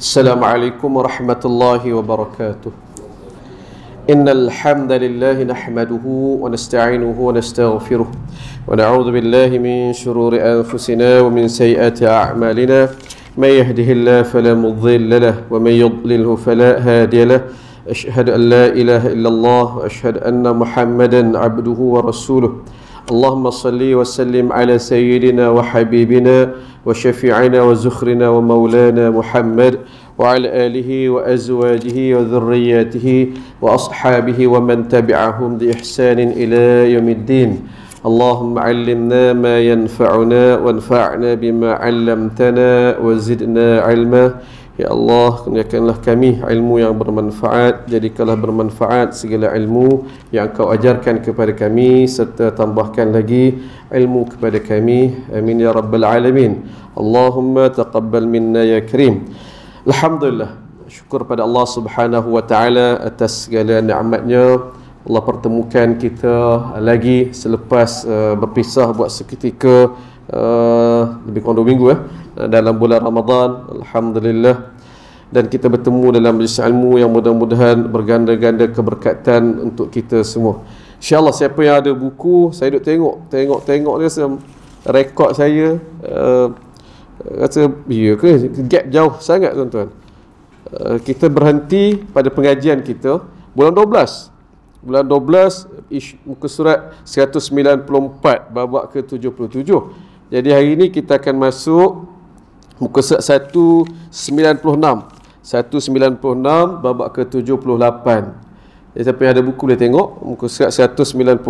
Assalamualaikum warahmatullahi wabarakatuh. Innal hamdalillah nahmaduhu wa nasta'inuhu wa nastaghfiruh wa na'udzu billahi min shururi anfusina wa min sayyiati a'malina. May yahdihillahu fala mudilla lahu wa may yudlilhu fala hadiya lahu. Ashhadu an la ilaha illallah wa ashhadu anna Muhammadan 'abduhu wa rasuluh. Allahumma salli wa sallim ala sayyidina wa habibina wa syafi'ina wa zukhrina wa maulana Muhammad wa ala alihi wa azwajihi wa dhurriyyatihi wa ashabihi wa man tabi'ahum bi ihsanin ila yaumiddin. Allahumma 'allimna ma yanfa'una wanfa'na bima 'allamtana wa zidna 'ilma. Ya Allah, kurniakanlah kami ilmu yang bermanfaat, jadikanlah bermanfaat segala ilmu yang Kau ajarkan kepada kami, serta tambahkan lagi ilmu kepada kami. Amin ya rabbal alamin. Allahumma taqabbal minna ya karim. Alhamdulillah, syukur pada Allah Subhanahu wa taala atas segala nikmatnya. Allah pertemukan kita lagi selepas berpisah buat seketika, lebih kurang 2 minggu dalam bulan Ramadan. Alhamdulillah, dan kita bertemu dalam majlis ilmu yang mudah-mudahan berganda-ganda keberkatan untuk kita semua. InsyaAllah, siapa yang ada buku, saya duk tengok dia, rekod saya rasa ya ke gap jauh sangat tuan-tuan. Kita berhenti pada pengajian kita bulan 12 muka surat 194 babak ke-77. Jadi hari ini kita akan masuk muka surat 196 babak ke-78. Jadi siapa yang ada buku boleh tengok muka surat 196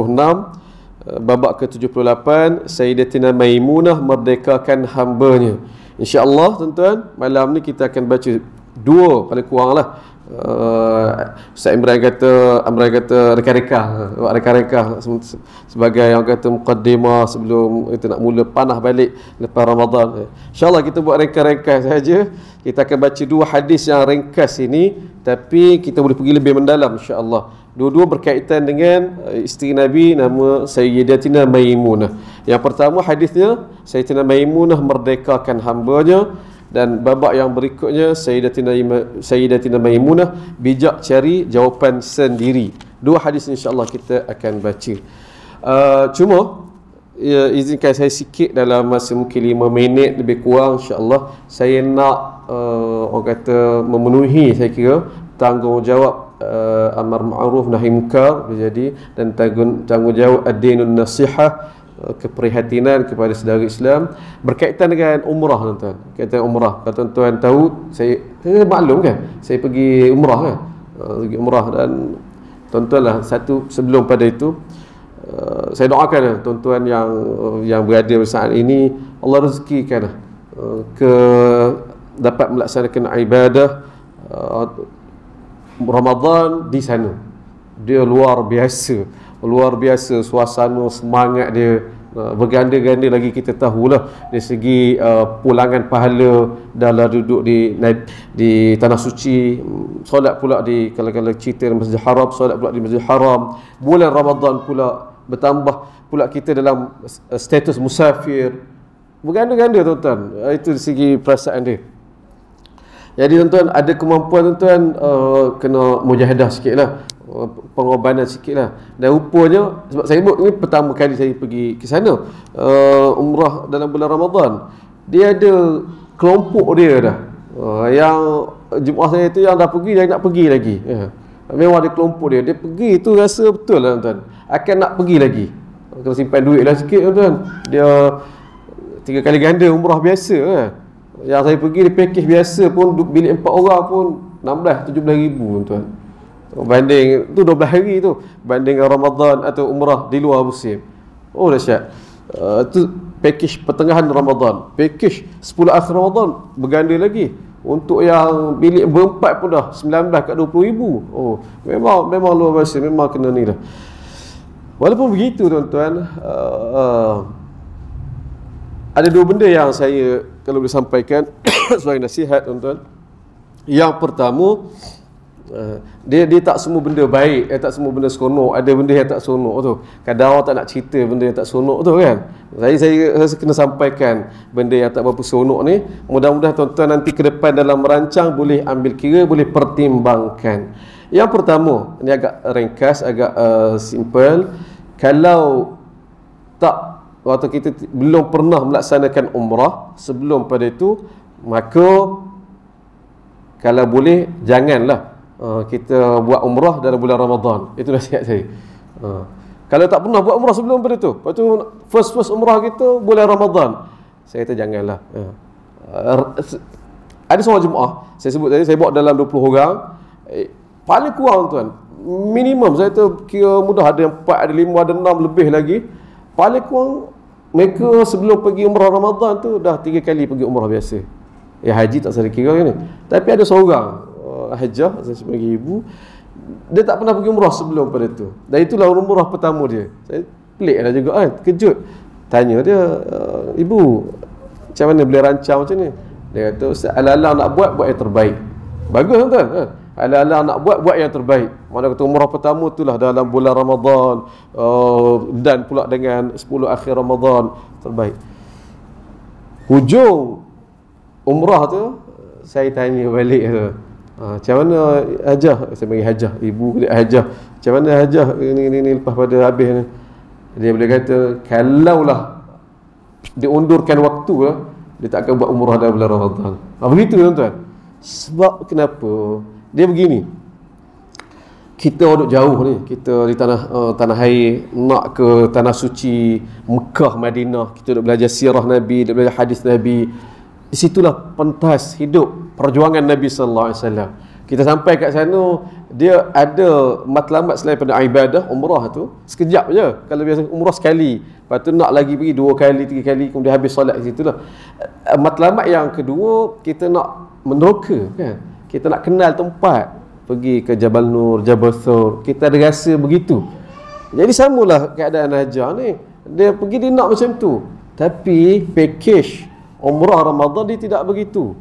babak ke-78, Sayyidatina Maimunah merdekakan hambanya. InsyaAllah tuan-tuan, malam ni kita akan baca 2 paling kurang lah. Ustaz Imran kata reka-reka sebagai yang kata muqaddimah sebelum kita nak mula panah balik lepas Ramadan. InsyaAllah kita buat reka-reka saja. Kita akan baca 2 hadis yang ringkas ini, tapi kita boleh pergi lebih mendalam insyaAllah. Dua-dua berkaitan dengan isteri Nabi, nama Sayyidatina Maimunah. Yang pertama hadisnya, Sayyidatina Maimunah merdekakan hambanya. Dan babak yang berikutnya, Sayyidatina Maimunah bijak cari jawapan sendiri. 2 hadis insyaAllah kita akan baca. Cuma izinkan saya sikit dalam masa mungkin 5 minit lebih kurang insyaAllah. Saya nak orang kata memenuhi, saya kira, tanggungjawab amar ma'ruf nahi munkar jadi, dan tanggungjawab ad-dinun nasihah, keprihatinan kepada saudara Islam berkaitan dengan umrah tuan-tuan. Kaitan umrah, kalau tuan-tuan tahu, saya maklum kan, saya pergi umrah kan, pergi umrah, dan tuan-tuan lah satu sebelum pada itu, saya doakan tuan-tuan yang berada saat ini, Allah rezekikan ke dapat melaksanakan ibadah Ramadan di sana. Dia luar biasa suasana, semangat dia berganda-ganda lagi. Kita tahulah dari segi pulangan pahala dalam duduk di tanah suci, solat pula di kalau cerita di Masjid Haram, solat pula di Masjid Haram. Bulan Ramadan pula bertambah pula kita dalam status musafir, berganda-ganda tuan-tuan. Itu dari segi perasaan dia. Jadi tuan-tuan ada kemampuan tuan-tuan kena mujahadah sikit lah, pengorbanan sikit lah. Dan rupanya, sebab saya ini pertama kali saya pergi ke sana umrah dalam bulan Ramadan, dia ada kelompok dia dah, yang jemaah saya tu yang dah pergi, yang nak pergi lagi. Memang ada kelompok dia pergi tu, rasa betul lah tuan-tuan, akan nak pergi lagi. Kena simpan duit lah sikit tuan-tuan. Dia 3 kali ganda umrah biasa Yang saya pergi di package biasa pun, bilik 4 orang pun 16-17 ribu tuan. Banding tu 12 hari tu, banding Ramadan atau umrah di luar musim. Oh dahsyat. Tu package pertengahan Ramadan, package 10 akhir Ramadan berganda lagi. Untuk yang bilik berempat pun dah 19 kat 20 ribu. Oh, memang luar biasa, memang kena ni lah. Walaupun begitu tuan-tuan, ada 2 benda yang saya kalau boleh sampaikan sebagai nasihat tuan-tuan. Yang pertama, Dia tak semua benda baik, tak semua benda seronok. Ada benda yang tak seronok tu. Kadang orang tak nak cerita benda yang tak seronok tu kan. Saya rasa kena sampaikan benda yang tak berapa seronok ni. Mudah-mudahan tuan-tuan nanti ke depan dalam merancang boleh ambil kira, boleh pertimbangkan. Yang pertama, ini agak ringkas, agak simple. Kalau tak, waktu kita belum pernah melaksanakan umrah sebelum pada itu, maka kalau boleh janganlah kita buat umrah dalam bulan Ramadan. Itu nasihat saya. Kalau tak pernah buat umrah sebelum pada tu, lepas tu first umrah kita bulan Ramadan, saya kata janganlah. Ada seorang jemaah, saya sebut tadi, saya bawa dalam 20 orang, paling kurang tuan, minimum saya tu kira mudah ada yang 4, ada 5, ada 6 lebih lagi. Paling kurang mereka sebelum pergi umrah Ramadan tu dah 3 kali pergi umrah biasa. Haji tak saya kira ni. Tapi ada seorang hajah, saya sebagai ibu, dia tak pernah pergi umrah sebelum pada tu. Dan itulah umrah pertama dia. Saya pelik lah juga kan, kejut. Tanya dia, ibu, macam mana boleh rancang macam ni? Dia kata, Ustaz, ala-ala nak buat yang terbaik. Bagus tuan-tuan. Ala-ala nak buat yang terbaik. Mana kata umrah pertama itulah dalam bulan Ramadan, dan pula dengan 10 akhir Ramadan, terbaik. Hujung umrah tu, saya tanya balik tu, macam mana hajah? Saya panggil hajah, ibu dia hajah. Macam mana hajah ni lepas pada habis ni? Dia boleh kata, kalaulah diundurkan waktu lah, dia tak akan buat umrah dalam bulan Ramadan. Begitu tuan-tuan. Sebab kenapa? Dia begini. Kita duduk jauh ni, kita di tanah air, nak ke tanah suci Mekah, Madinah, kita duduk belajar sirah Nabi, duduk belajar hadis Nabi. Di situlah pentas hidup perjuangan Nabi sallallahu alaihi wasallam. Kita sampai kat sana, dia ada matlamat selain pada ibadah umrah tu sekejap je. Kalau biasa umrah sekali, lepas tu nak lagi pergi 2 kali, 3 kali, kemudian habis solat di situlah. Matlamat yang kedua, kita nak meneroka kan. Kita nak kenal tempat, pergi ke Jabal Nur, Jabal Thur, kita ada rasa begitu. Jadi samalah keadaan hajah ni. Dia pergi, dia nak macam tu. Tapi package umrah Ramadan dia tidak begitu.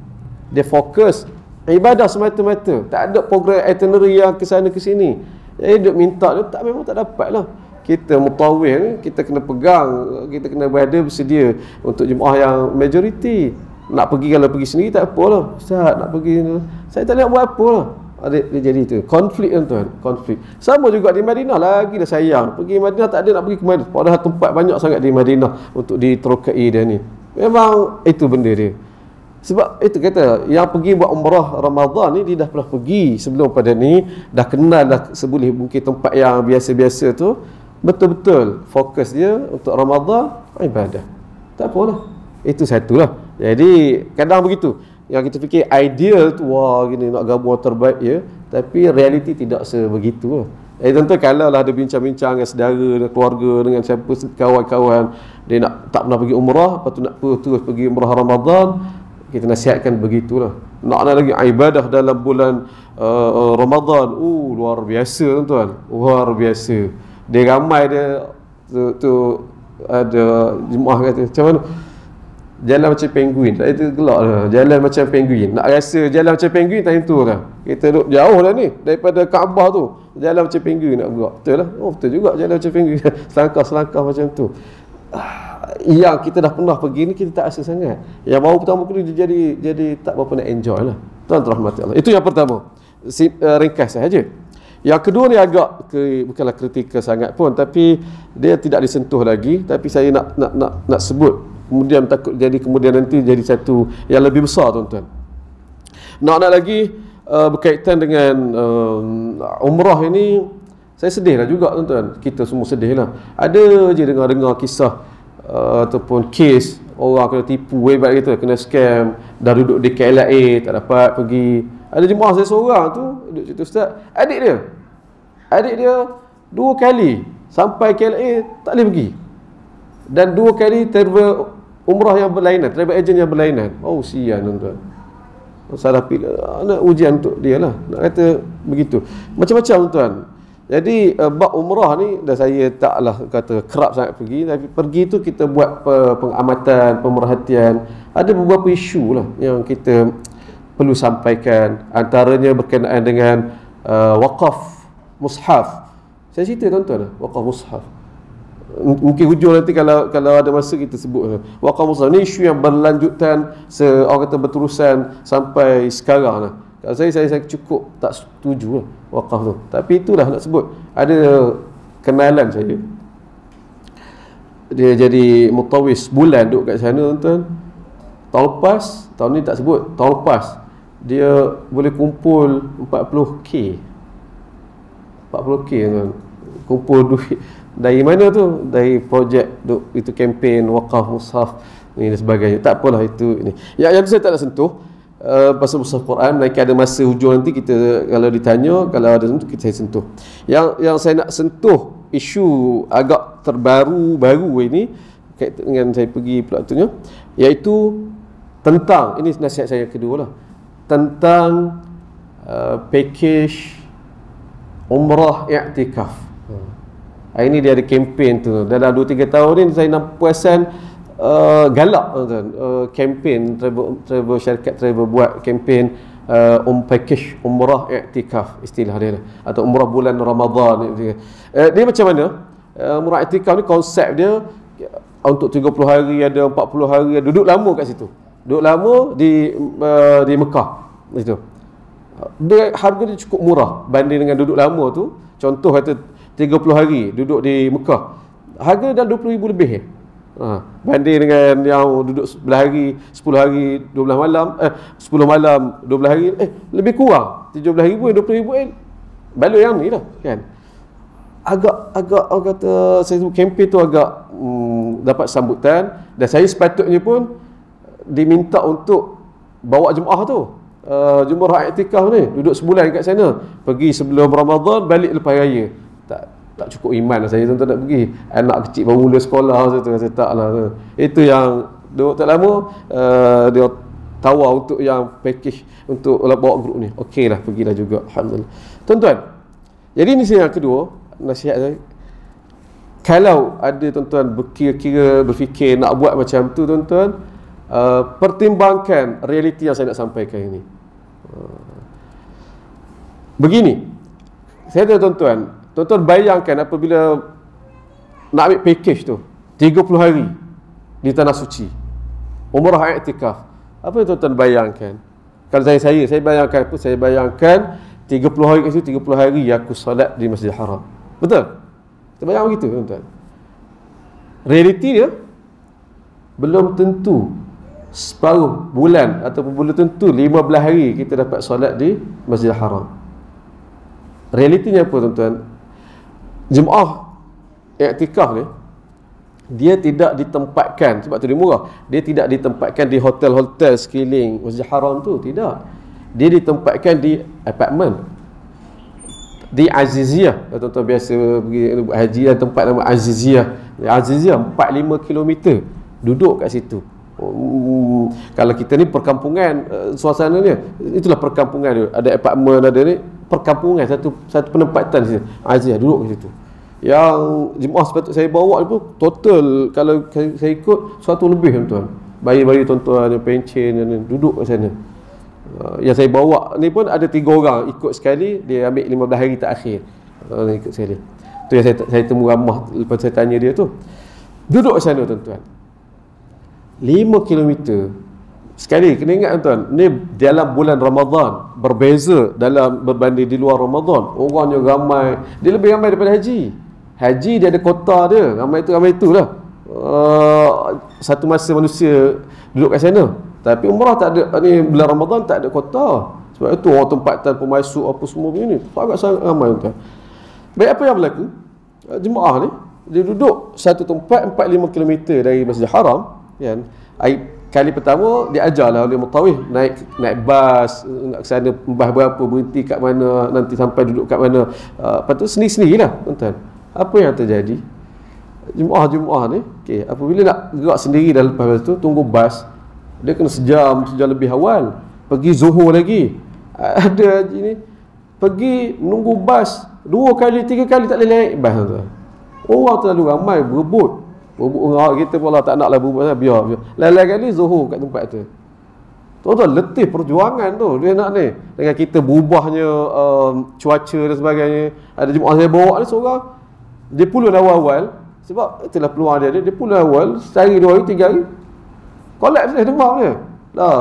Dia fokus ibadah semata-mata. Tak ada program itinerary yang ke sana ke sini. Jadi dia minta dia memang tak dapat lah. Kita mutawih ni, kita kena pegang, kita kena berada bersedia untuk jemaah yang majoriti. Nak pergi, kalau pergi sendiri tak apalah. Ustaz nak pergi, saya tak nak buat apa lah. Dia jadi tu konflik tuan, konflik. Sama juga di Madinah, lagi dah sayang. Pergi Madinah tak ada nak pergi ke Madinah. Padahal tempat banyak sangat di Madinah untuk diterokai dia ni. Memang itu benda dia. Sebab itu kata, yang pergi buat umrah Ramadan ni, dia dah pernah pergi sebelum pada ni, dah kenal dah seboleh mungkin tempat yang biasa-biasa tu, betul-betul fokus dia untuk Ramadan, ibadah. Tak apalah. Itu satulah. Jadi kadang begitu. Yang kita fikir ideal tu, wah gini nak gabung terbaik ya, tapi realiti tidak sebegitu lah. Tentu kalau lah ada bincang-bincang dengan saudara, dengan keluarga, dengan siapa kawan-kawan, dia nak tak pernah pergi umrah, lepas tu nak terus pergi umrah Ramadan, kita nasihatkan begitulah. Nak lagi ibadah dalam bulan Ramadan, luar biasa tuan-tuan, luar biasa. Dia ramai dia tu ada jemaah kata, macam mana? Jalan macam penguin. Itu gelak lah. Jalan macam penguin. Nak rasa jalan macam penguin, tak tentu lah. Kita duduk jauh lah ni daripada Kaabah tu. Jalan macam penguin nak gerak. Betul lah. Betul juga jalan macam penguin. Selangkah-selangkah macam tu. Yang kita dah pernah pergi ni, kita tak rasa sangat. Yang baru pertama kali dia jadi tak berapa nak enjoy lah. Tuan-tuan rahmati Allah. Itu yang pertama. Ringkas sahaja. Yang kedua ni agak bukanlah kritikal sangat pun, tapi dia tidak disentuh lagi. Tapi saya nak sebut. Kemudian takut jadi kemudian nanti jadi satu yang lebih besar tuan-tuan. Nak lagi berkaitan dengan umrah ini, saya sedih lah juga tuan-tuan. Kita semua sedih lah. Ada je dengar kisah ataupun kes orang kena tipu, hebat kita, kena scam, dah duduk di KLIA tak dapat pergi. Ada jemaah saya seorang tu duduk situ, Ustaz, adik dia 2 kali sampai KLIA tak boleh pergi, dan 2 kali travel umrah yang berlainan, travel agent yang berlainan. Sian tuan-tuan. Salah pilih, nak ujian untuk dia lah. Nak kata begitu. Macam-macam tuan. Jadi bab umrah ni dah saya taklah kata kerap sangat pergi, tapi pergi tu kita buat pengamatan, pemerhatian. Ada beberapa isu lah yang kita perlu sampaikan. Antaranya berkenaan dengan wakaf mushaf. Saya cerita tuan-tuan, wakaf mushaf. Mungkin hujung nanti kalau ada masa kita sebut. Wakaf mushaf ni isu yang berlanjutan, orang kata berterusan sampai sekarang lah. Kalau saya cukup tak setuju lah wakaf tu. Tapi itulah nak sebut. Ada kenalan saya, dia jadi mutawis bulan duduk kat sana tuan-tuan. Tahun lepas, tahun ni tak sebut, tahun lepas dia boleh kumpul 40k tuan. Kumpul duit dari mana tu? Dari projek itu, kempen wakaf mushaf ni dan sebagainya. Tak apalah itu ni. Yang saya tak nak sentuh pasal mushaf Quran. Mereka ada masa hujung nanti kita kalau ditanya, kalau ada sentuh kita sentuh. Yang saya nak sentuh isu agak baru ini kaitan dengan saya pergi pula tu, iaitu tentang, ini nasihat saya kedua lah, tentang package umrah i'tikaf. Hari ni dia ada kempen tu. Dalam 2-3 tahun ni saya nampak perasan galak tuan. Kempen travel syarikat travel buat kempen package umrah i'tikaf istilah dia, atau umrah bulan Ramadan. Dia macam mana? Umrah i'tikaf ni konsep dia untuk 30 hari, ada 40 hari, ada duduk lama kat situ. Duduk lama di Mekah situ. Dia harga dia cukup murah banding dengan duduk lama tu. Contoh kata 30 hari duduk di Mekah, harga dah 20,000 lebih banding dengan yang duduk 11 hari, 10 hari, 12 malam 10 malam, 12 hari, lebih kurang 17,000, 20,000 baloi yang ni lah kan. Agak orang kata, saya sebut kempen tu agak dapat sambutan, dan saya sepatutnya pun diminta untuk bawa jemaah tu, jemaah i'tikaf ni, duduk sebulan kat sana, pergi sebelum Ramadan, balik lepas raya. Tak cukup iman lah saya tuan-tuan nak pergi. Anak kecil baru mula sekolah saya tak lah. Itu yang duduk tak lama dia tawar untuk yang package untuk bawa grup ni. Okey lah, pergilah juga, alhamdulillah. Tuan-tuan, jadi ini yang kedua nasihat saya. Kalau ada tuan-tuan berfikir nak buat macam tu tuan-tuan, pertimbangkan realiti yang saya nak sampaikan ini. Begini, saya ada tuan-tuan bayangkan apabila nak ambil package tu 30 hari di Tanah Suci, umrah i'tikaf. Apa yang tuan-tuan bayangkan? Kalau saya bayangkan apa? Saya bayangkan 30 hari kat situ, 30 hari aku solat di Masjidil Haram. Betul? Kita bayang begitu tuan-tuan. Realiti dia belum tentu separuh bulan ataupun belum tentu 15 hari kita dapat solat di Masjidil Haram. Realitinya apa tuan-tuan? Jemaah i'tikaf ni, dia tidak ditempatkan, sebab tu dia murah, dia tidak ditempatkan di hotel-hotel sekeliling Masjidil Haram tu, tidak. Dia ditempatkan di apartmen di Aziziyah. Tuan-tuan biasa pergi buat haji, ada tempat nama Aziziyah. Aziziyah 4-5 km duduk kat situ. Kalau kita ni perkampungan, suasananya itulah perkampungan dia. Ada apartmen, ada ni perkampungan, satu penempatan situ. Aziziyah duduk kat situ. Yang jemaah sepatutnya saya bawa pun total kalau saya ikut 100 lebih tuan-tuan. Bayi-bayi tuan-tuan yang pencen yang duduk kat sana. Yang saya bawa ni pun ada 3 orang ikut sekali, dia ambil 15 hari terakhir ikut sekali. Tu yang saya temu ramah lepas saya tanya dia tu. Duduk kat sana tuan-tuan, 5 km sekali. Kena ingat tuan-tuan, ni dalam bulan Ramadan, berbeza dalam berbanding di luar Ramadan. Orangnya ramai, dia lebih ramai daripada haji. Haji dia ada kota dia, ramai tu lah. Satu masa manusia duduk kat sana. Tapi umrah tak ada, ni bulan Ramadan tak ada kota. Sebab itu orang tempatan pemasuk apa semua begini, agak sangat ramai tuan. Baik, apa yang berlaku? Jemaah ni dia duduk satu tempat 4-5 km dari Masjidil Haram kan. Kali pertama dia ajarlah oleh mutawif naik bas nak ke sana, bas berapa, berhenti kat mana, nanti sampai duduk kat mana. Lepas tu sendiri-sendirilah tuan-tuan. Apa yang terjadi? Jemaah ni apabila nak gerak sendiri dah, lepas tu tunggu bas, dia kena sejam lebih awal. Pergi Zuhur lagi. Ada haji ni pergi menunggu bas 2 kali 3 kali tak boleh naik bas tuan. Orang terlalu ramai berebut dengan kita pula tak naklah berebut, biar. Lain-lain kali Zuhur kat tempat tu. Tuan-tuan, letih perjuangan tu dia nak ni. Dengan kita berubahnya cuaca dan sebagainya. Ada jemaah saya bawa ni seorang, dia pulun awal-awal, sebab itulah peluang dia pulun awal, sehari 2 hari 3 hari kolaps dia, demam dia dah,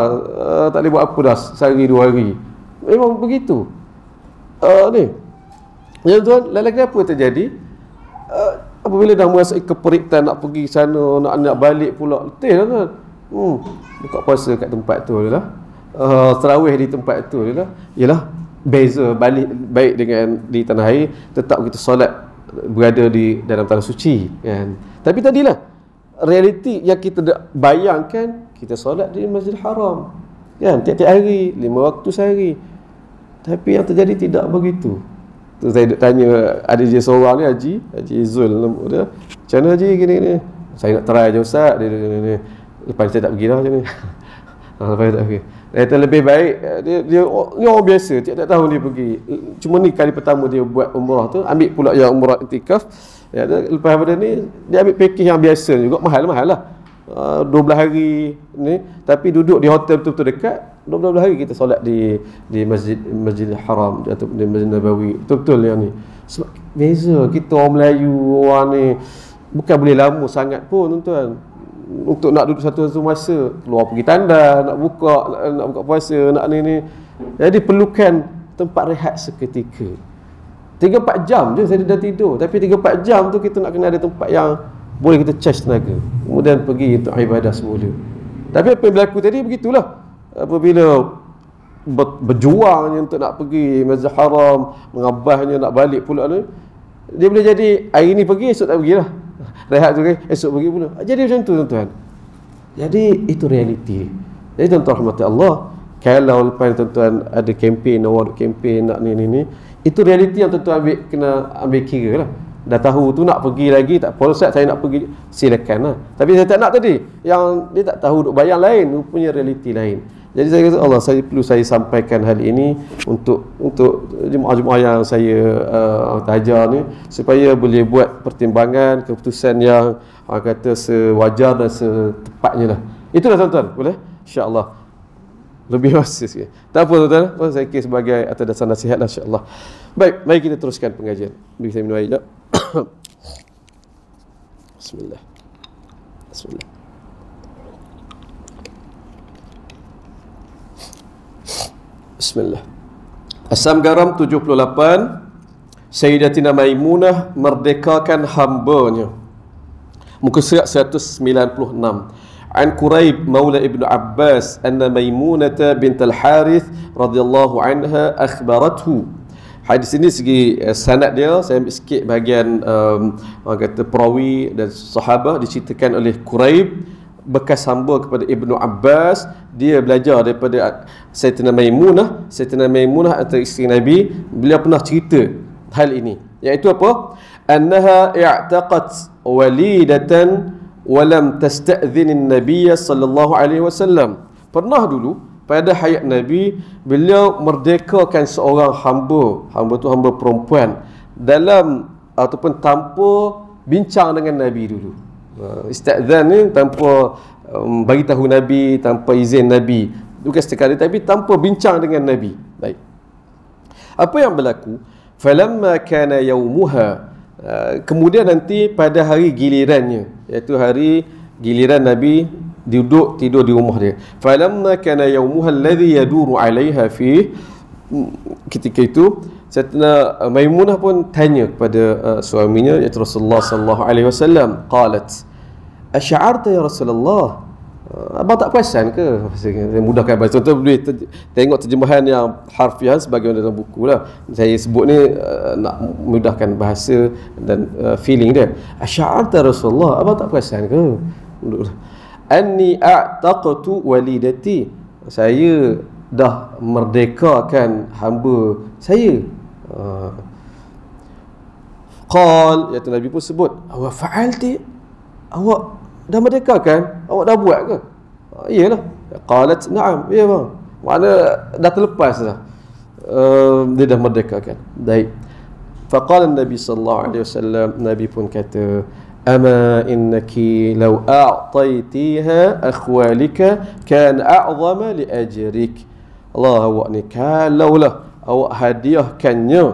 tak boleh buat apa dah sehari 2 hari. Memang begitu. Ni ya tuan, lagi apa terjadi apabila dah merasai keperitan nak pergi sana, nak balik pula, letih lah tuan. Buka puasa kat tempat tu je lah, tarawih di tempat tu je lah. Yalah, beza balik baik dengan di tanah air, tetap kita solat berada di dalam tanah suci kan. Tapi tadilah realiti yang kita bayangkan, kita solat di Masjidil Haram kan, tiap-tiap hari, 5 waktu sehari. Tapi yang terjadi tidak begitu. Tu saya tanya, ada je seorang ni, Haji Zul dia, macam mana Haji gini-gini, saya nak try je Ustaz, dia lepas saya tak pergi dah macam ni. Lepas saya tak pergi, dia lebih baik dia orang biasa, tiap-tiap tahun dia pergi. Cuma ni kali pertama dia buat umrah tu, ambil pula yang umrah iktikaf ya, lepas pada ni dia ambil package yang biasa juga, mahal lah, 12 hari ni, tapi duduk di hotel betul-betul dekat, 12 hari kita solat di Masjidil Haram atau di Masjid Nabawi, betul-betul yang ni. Sebab beza kita orang Melayu, orang ni bukan boleh lama sangat pun tuan-tuan untuk nak duduk satu masa, keluar pergi tanda, nak buka puasa, nak ni. Jadi perlukan tempat rehat seketika. 3-4 jam je saya dah tidur, tapi 3-4 jam tu kita nak kena ada tempat yang boleh kita charge tenaga, kemudian pergi untuk ibadah semula. Tapi apa yang berlaku tadi begitulah, apabila berjuangnya untuk nak pergi Masjidil Haram, mengabahnya nak balik pula ni, dia boleh jadi hari ni pergi, esok tak pergilah, rehat tu kan, esok pergi pula. Jadi macam tu tuan-tuan. Jadi itu realiti. Jadi tuan-tuan rahmati Allah, kalau lepas tuan-tuan ada kempen, awak kempen nak ni, itu realiti yang tuan-tuan kena ambil kira lah. Dah tahu tu nak pergi lagi, tak apa Ustaz, saya nak pergi, silakan lah. Tapi saya tak nak tadi, yang dia tak tahu duk bayang lain, rupanya realiti lain. Jadi saya kata, Allah, saya sampaikan hal ini untuk jemaah-jemaah yang saya tajar ni, supaya boleh buat pertimbangan, keputusan yang kata sewajar dan setepatnya lah. Itulah tuan-tuan, boleh? InsyaAllah lebih masa sikit. Tak apa tuan-tuan, saya kira sebagai atas dasar nasihat lah, insyaAllah. Baik, mari kita teruskan pengajian. Bagi saya minum air sekejap. Bismillah. Bismillah. Asam garam 78. Sayyidatina Maimunah merdekakan hambanya. Muka surat 196. An Quraib maula Ibnu Abbas anna Maimunah bint al-Harith radhiyallahu anha akhbarathu. Hadis ini segi sanad dia, saya ambil sikit bahagian orang kata perawi dan sahabat, diceritakan oleh Quraib, bekas hamba kepada Ibnu Abbas. Dia belajar daripada Sayyidatina Maimunah atau isteri Nabi. Beliau pernah cerita hal ini, iaitu apa? Annaha i'taqat walidatan wa lam tasta'dhin an-nabiy sallallahu alaihi wasallam. Pernah dulu pada hayat Nabi, beliau merdekakan seorang hamba tu hamba perempuan, dalam ataupun tanpa bincang dengan Nabi dulu. Istizan ni tanpa bagi tahu Nabi, tanpa izin Nabi, bukan sekali, tapi tanpa bincang dengan Nabi. Baik, apa yang berlaku? Falamma kana yaumuha, kemudian nanti pada hari gilirannya, iaitu hari giliran Nabi duduk tidur di rumah dia. Falamma kana yaumuha alladhi yaduru 'alayha fi, ketika itu Sayyidatina Maimunah pun tanya kepada suaminya, iaitu Rasulullah sallallahu alaihi wasallam, qalat asy'arta ya Rasulullah, abang tak perasan ke? Saya mudahkan bahasa, tuan-tuan boleh tengok terjemahan yang harfiah sebagaimana dalam buku lah. Saya sebut ni nak mudahkan bahasa dan feeling dia. Asy'arta Rasulullah, abang tak perasan ke? Anni a'taqtu walidati, saya dah merdekakan hamba saya. Qal, iaitu Nabi pun sebut, awak fa'alti, awak dah merdekakan, awak dah buat ke? Iyalah. Qalat na'am, ya bang, makna dah terlepas dah, dia dah merdekakan. Baik. Faqala Nabi sallallahu alaihi wasallam, Nabi pun kata, ama innaki law a'taitiha akhwalika kan a'zama li ajrik. Allah, awak ni kalaulah awak hadiahkannya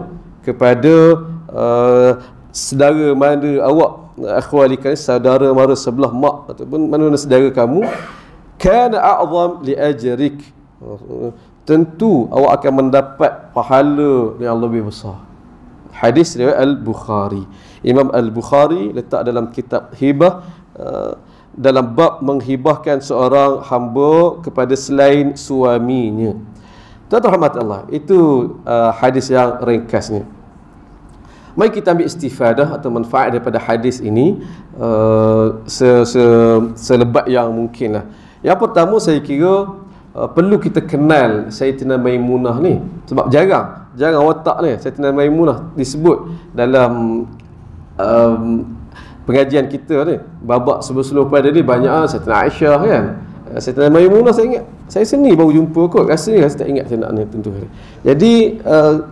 kepada saudara mara awak, akhwalika saudara mara sebelah mak ataupun mana saudara kamu, kan a'zam li ajrik, tentu awak akan mendapat pahala yang lebih besar. Hadis riwayat Al-Bukhari. Imam Al-Bukhari letak dalam kitab hibah, dalam bab menghibahkan seorang hamba kepada selain suaminya. Tuan-tuan rahmat Allah, itu hadis yang ringkasnya. Mari kita ambil istifadah atau manfaat daripada hadis ini selebat yang mungkin lah. Yang pertama, saya kira perlu kita kenal Sayyidatina Maimunah ni, sebab jarang watak ni Sayyidatina Maimunah disebut dalam pengajian kita ni. Babak sebelum pada ni banyak Sayyidatina Aisyah kan. Sayyidatina Maimunah saya seni baru jumpa kot, rasanya saya tak ingat saya nak ni tentu. Jadi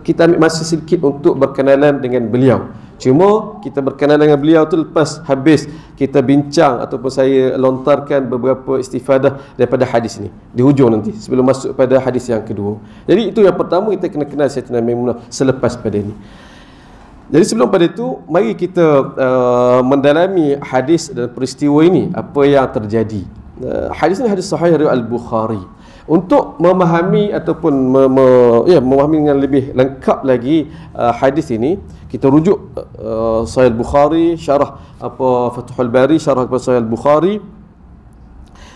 kita ambil masa sedikit untuk berkenalan dengan beliau. Cuma kita berkenalan dengan beliau tu lepas habis kita bincang ataupun saya lontarkan beberapa istifadah daripada hadis ni di hujung nanti sebelum masuk pada hadis yang kedua. Jadi itu yang pertama, kita kena kenal Sayyidatina Maimunah selepas pada ni. Jadi sebelum pada itu, mari kita mendalami hadis dan peristiwa ini, apa yang terjadi. Hadis ini hadis sahih riwayat Al-Bukhari. Untuk memahami ataupun memahami dengan lebih lengkap lagi hadis ini, kita rujuk Sahih Al-Bukhari, syarah Fathul Bari, syarah kepada Sahih Al-Bukhari.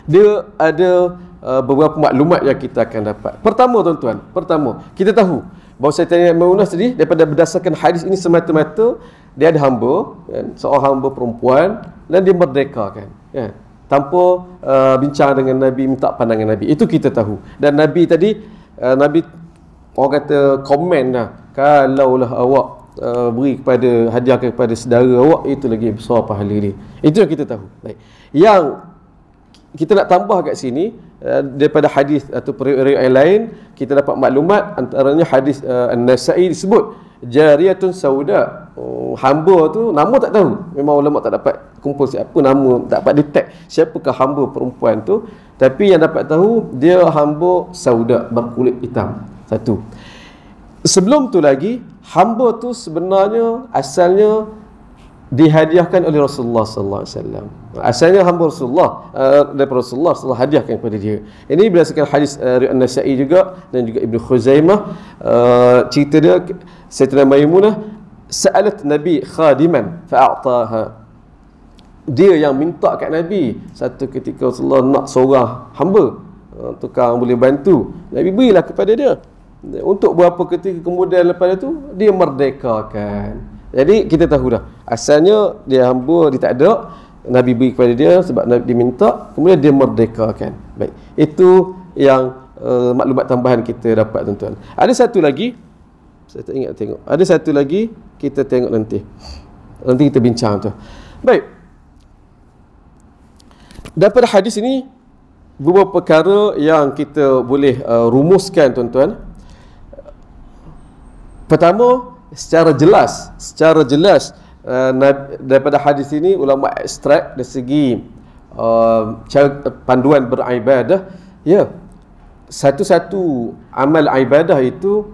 Dia ada beberapa maklumat yang kita akan dapat. Pertama tuan-tuan, kita tahu bahawa Sayyidatina Maimunah tadi daripada berdasarkan hadis ini semata-mata dia ada hamba kan, seorang hamba perempuan, dan dia merdeka kan, tanpa bincang dengan Nabi, minta pandangan Nabi. Itu kita tahu. Dan Nabi tadi, Nabi orang kata komen lah, kalaulah awak beri kepada hadiah kepada saudara awak, itu lagi besar pahala dia. Itu yang kita tahu. Baik. Yang kita nak tambah kat sini daripada hadis atau riwayat lain, kita dapat maklumat antaranya hadis An-Nasa'i disebut jariyatun sauda. Hamba tu nama tak tahu. Memang ulama tak dapat kumpul siapa nama, tak dapat detect siapakah hamba perempuan tu, tapi yang dapat tahu dia hamba sauda, berkulit hitam. Satu. Sebelum tu lagi, hamba tu sebenarnya asalnya dihadiahkan oleh Rasulullah sallallahu alaihi wasallam. Asalnya hamba Rasulullah, daripada Rasulullah sallallahu hadiahkan kepada dia. Ini berdasarkan hadis riwayat An-Nasa'i juga dan juga Ibnu Khuzaimah. Cerita dia, Sayyidatina Maimunah sa'alat Nabi khadiman fa'ataha. Dia yang minta kat Nabi. Satu ketika Rasulullah nak seorang hamba, tukang boleh bantu, Nabi berilah kepada dia. Untuk beberapa ketika kemudian lepas itu dia merdekakan. Jadi kita tahu dah, asalnya dia hamba, dia tak ada, Nabi beri kepada dia sebab Nabi diminta, kemudian dia merdekakan. Baik, itu yang maklumat tambahan kita dapat tuan-tuan. Ada satu lagi, saya tak ingat tengok. Ada satu lagi, kita tengok nanti. Nanti kita bincang tu. Baik. Daripada hadis ini beberapa perkara yang kita boleh rumuskan tuan-tuan. Pertama, secara jelas daripada hadis ini ulama ekstrak dari segi cara panduan beribadah, ya, satu-satu amal ibadah itu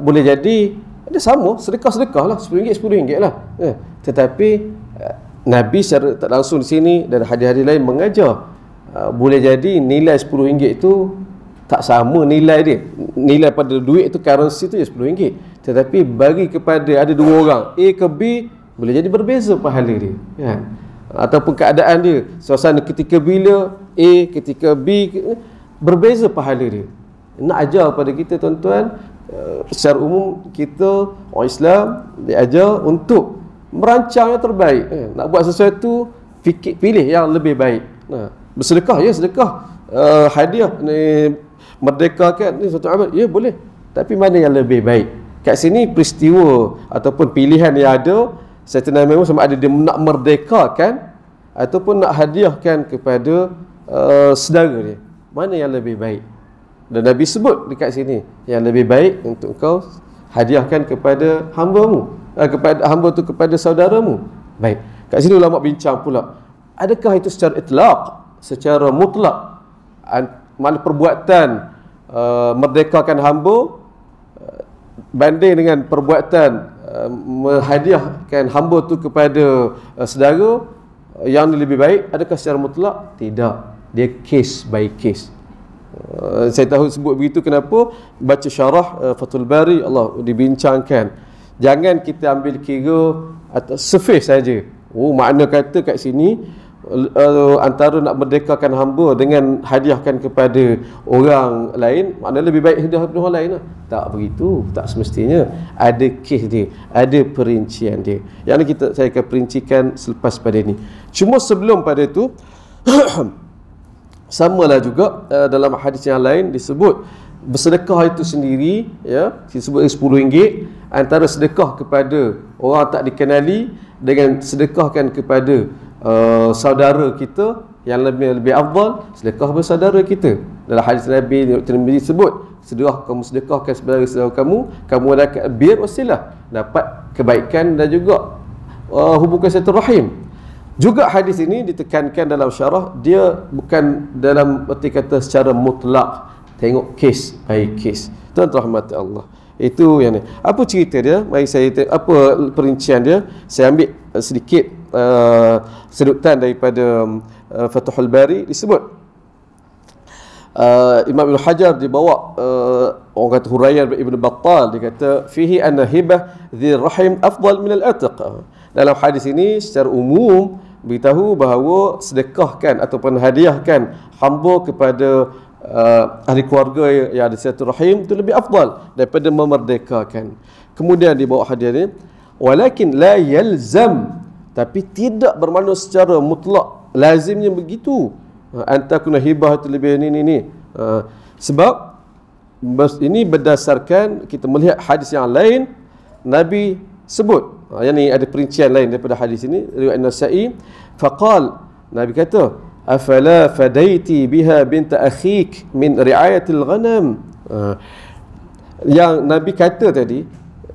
boleh jadi ada sama, sedekah lah, RM10 lah, ya. Tetapi Nabi secara tak langsung di sini dan hadis-hadis lain mengajar boleh jadi nilai RM10 itu tak sama nilai dia. Nilai pada duit itu, currency itu RM10. Tetapi bagi kepada ada dua orang, A ke B, boleh jadi berbeza pahala dia, kan? Ataupun keadaan dia, suasana ketika bila A, ketika B, berbeza pahala dia. Nak ajar pada kita tuan-tuan, secara umum kita orang Islam diajar untuk merancang yang terbaik. Nak buat sesuatu, pilih yang lebih baik. Bersedekah, ya sedekah, hadiah ni, merdekakan ni satu amal, ya boleh, tapi mana yang lebih baik? Kat sini peristiwa ataupun pilihan yang ada, Sayyidatina Maimunah sama ada dia nak merdekakan ataupun nak hadiahkan kepada saudara dia, mana yang lebih baik? Dan Nabi sebut dekat sini, yang lebih baik untuk kau hadiahkan kepada hambamu, kepada hamba tu kepada saudaramu. Baik, Kat sini ulama bincang pula, adakah itu secara itlaq, secara mutlak, mana perbuatan merdekakan hamba banding dengan perbuatan menghadiahkan hamba tu kepada saudara yang lebih baik, adakah secara mutlak? Tidak, dia case by case. Saya tahu sebut begitu kenapa, baca syarah Fathul Bari Allah dibincangkan, jangan kita ambil kira atau surface saja. Makna kata kat sini antara nak merdekakan hamba dengan hadiahkan kepada orang lain, makna lebih baik hadiah kepada orang lain lah. Tak begitu, tak semestinya. Ada kes dia, ada perincian dia. Yang ni saya akan perincikan selepas pada ni. Cuma sebelum pada tu samalah juga dalam hadis yang lain disebut bersedekah itu sendiri, ya, disebut RM10, antara sedekah kepada orang tak dikenali dengan sedekahkan kepada saudara kita yang lebih afdal, sedekah kepada saudara kita. Dalam hadis Nabi Tirmizi sebut, kamu sedekahkan saudara kamu dapat bir wasilah, dapat kebaikan dan juga hubungan silaturahim. Juga hadis ini ditekankan dalam syarah, dia bukan dalam erti kata secara mutlak, tengok case by case. Tuan rahmat Allah. Itu yang ni. Apa cerita dia? Mari saya tengok apa perincian dia. Saya ambil sedikit sedutan daripada Fathul Bari. Disebut Imam Ibn Hajar dibawa orang kata Huraiyan Ibn Battal, dia kata fihi anna hibah dzir rahim afdal min al-atiq. Dalam hadis ini secara umum beritahu bahawa sedekahkan ataupun hadiahkan hamba kepada ahli keluarga yang ada silaturahim itu lebih afdal daripada memerdekakan. Kemudian dibawa hadiah ini, walakin la yalzam, tapi tidak bermakna secara mutlak lazimnya begitu, antakuna hibah itu lebih ni. Sebab ini berdasarkan kita melihat hadis yang lain, Nabi sebut, yang ni ada perincian lain daripada hadis ini, riwayat Nasa'i, faqal, Nabi kata, afala fadaiti biha bint akhik min riayatil ghanam. Yang Nabi kata tadi,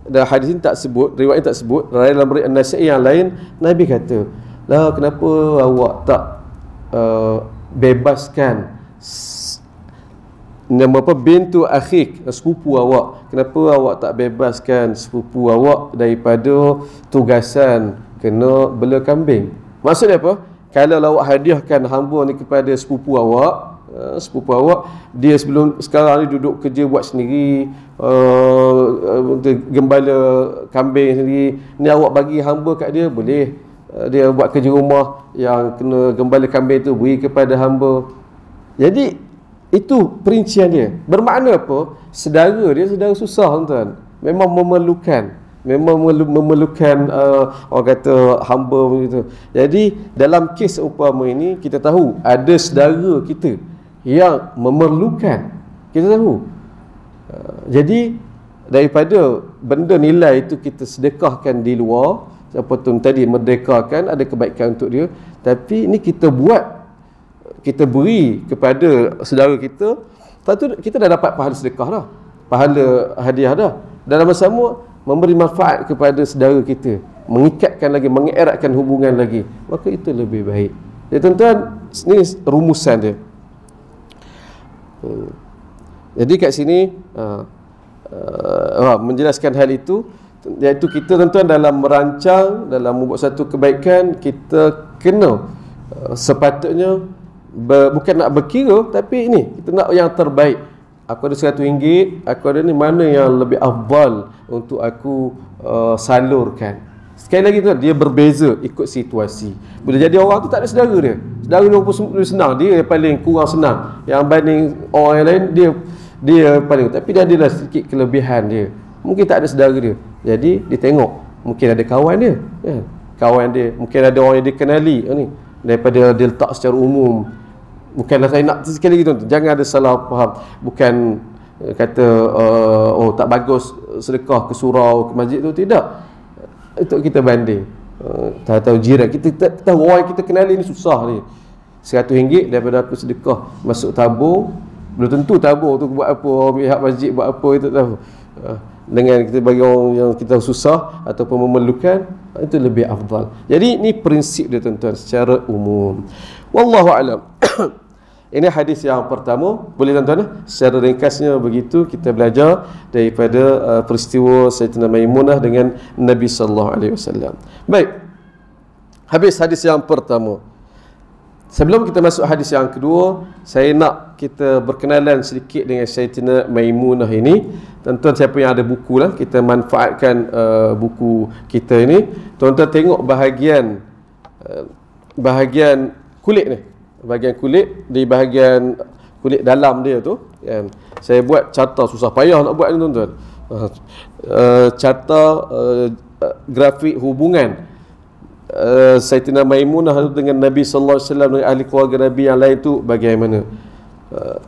dan hadis ini tak sebut, riwayat tak sebut, dalam riwayat Nasa'i yang lain, Nabi kata, lah kenapa awak tak bebaskan nama apa, bintu akhik, sepupu awak, kenapa awak tak bebaskan sepupu awak daripada tugasan kena bela kambing? Maksudnya apa? Kalau awak hadiahkan hamba ni kepada sepupu awak, dia sekarang ni duduk kerja buat sendiri, gembala kambing sendiri, ni awak bagi hamba kat dia, boleh dia buat kerja rumah yang kena gembala kambing tu beri kepada hamba. Jadi itu perincian dia. Bermakna apa? Saudara dia saudara susah, tuan. Memang memerlukan orang kata hamba begitu. Jadi dalam kes umpama ini, kita tahu ada saudara kita yang memerlukan, kita tahu. Jadi daripada benda nilai itu kita sedekahkan di luar, apa tu tadi merdekakan, ada kebaikan untuk dia, tapi ini kita buat, kita beri kepada saudara kita, tentu kita dah dapat pahala sedekah dah, pahala hadiah dah, dalam masa sama memberi manfaat kepada saudara kita, mengikatkan lagi, mengeratkan hubungan lagi, maka itu lebih baik. Jadi tuan-tuan, ini rumusan dia. Jadi kat sini menjelaskan hal itu, iaitu kita tuan-tuan dalam merancang, dalam membuat satu kebaikan, kita kena sepatutnya bukan nak berkira, tapi ini kita nak yang terbaik. Aku ada RM100, aku ada ni, mana yang lebih afdal untuk aku salurkan. Sekali lagi tuan, dia berbeza ikut situasi. Bila jadi orang tu tak ada saudara dia, saudara dia pun senang, dia paling kurang senang, yang banding orang yang lain dia paling, tapi dia adalah sedikit kelebihan dia, mungkin tak ada saudara dia, jadi dia tengok mungkin ada kawan dia, ya, kawan dia, mungkin ada orang yang dia kenali ni, daripada dia letak secara umum. Bukanlah saya nak, sekali lagi tuan, jangan ada salah faham, bukan kata oh tak bagus sedekah ke surau, ke masjid tu, tidak. Itu kita banding, tahu jiran kita, tahu orang yang kita kenali ni susah ni, RM100 daripada aku sedekah masuk tabung, belum tentu tabung tu buat apa, pihak masjid buat apa, itu tahu. Dengan kita bagi orang yang kita susah ataupun memerlukan, itu lebih afdal. Jadi ni prinsip dia tuan-tuan secara umum. Wallahu alam. Ini hadis yang pertama. Boleh tuan-tuan, secara ringkasnya begitu kita belajar daripada peristiwa Sayyidatina Maimunah dengan Nabi sallallahu alaihi wasallam. Baik. Habis hadis yang pertama. Sebelum kita masuk hadis yang kedua, saya nak kita berkenalan sedikit dengan Sayyidatina Maimunah ini. Tuan-tuan siapa yang ada buku lah, kita manfaatkan buku kita ini. Tuan-tuan tengok bahagian kulit ni. Bahagian kulit, di bahagian kulit dalam dia tu, kan? Saya buat carta, susah payah nak buat ni tuan-tuan. Carta grafik hubungan Sayyidatina Maimunah dengan Nabi sallallahu alaihi wasallam, dengan ahli keluarga Nabi yang lain tu bagaimana.